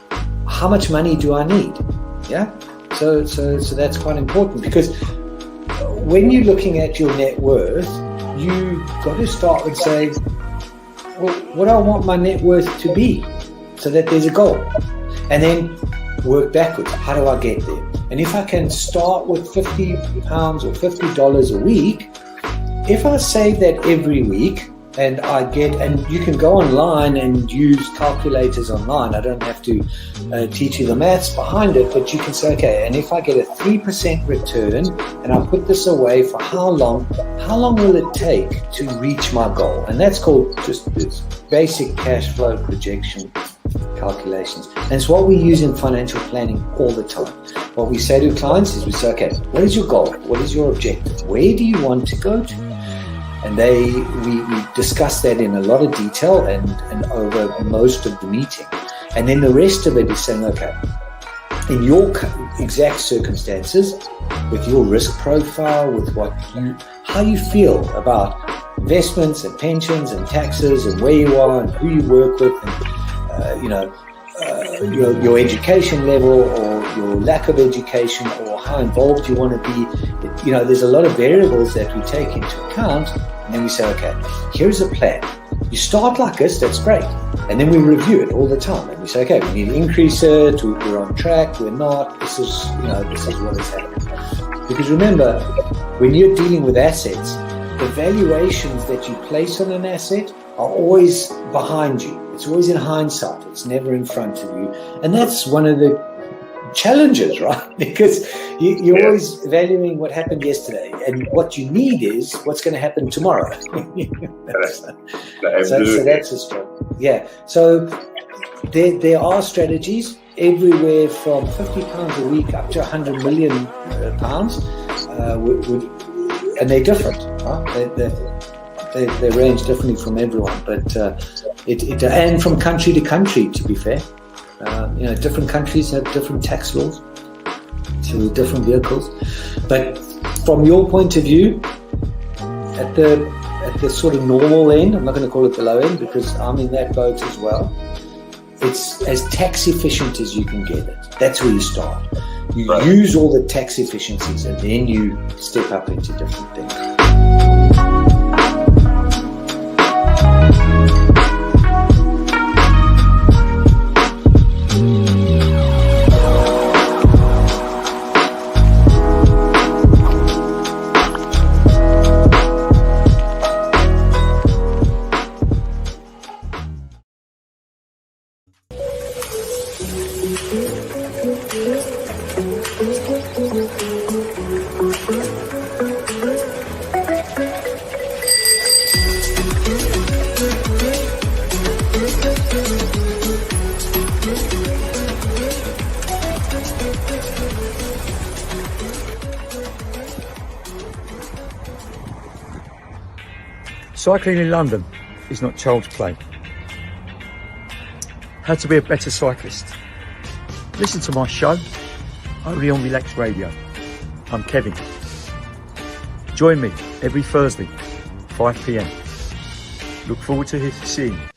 how much money do I need? Yeah. So that's quite important, because when you're looking at your net worth, you got to start with saying, well, what do I want my net worth to be, so that there's a goal, and then work backwards. How do I get there? And if I can start with £50 or $50 a week, if I save that every week, and you can go online and use calculators online. I don't have to teach you the maths behind it, but you can say, okay, and if I get a 3% return and I put this away for how long will it take to reach my goal? And that's called just this basic cash flow projection calculations. And it's what we use in financial planning all the time. What we say to clients is we say, okay, what is your goal? What is your objective? Where do you want to go to? And we discuss that in a lot of detail and over most of the meeting. And then the rest of it is saying, okay, in your exact circumstances, with your risk profile, with how you feel about investments and pensions and taxes and where you are and who you work with, and your education level or your lack of education or how involved you want to be. There's a lot of variables that we take into account. And then we say, okay, here's a plan. You start like this, that's great. And then we review it all the time. And we say, okay, we need to increase it, we're on track, we're not, this is what is happening. Because remember, when you're dealing with assets, the valuations that you place on an asset are always behind you. It's always in hindsight. It's never in front of you. And that's one of the challenges, right? Because you're always valuing what happened yesterday, and what you need is what's going to happen tomorrow. So that's a struggle. Yeah. So there are strategies everywhere from £50 a week up to £100 million, and they're different. Right? They range differently from everyone, but and from country to country, to be fair. Different countries have different tax laws, so with different vehicles. But from your point of view, at the sort of normal end, I'm not going to call it the low end because I'm in that boat as well. It's as tax efficient as you can get it. That's where you start. You use all the tax efficiencies, and then you step up into different things. Cycling in London is not child's play. How to be a better cyclist. Listen to my show, only on Relax Radio. I'm Kevin. Join me every Thursday, 5 p.m. Look forward to seeing you.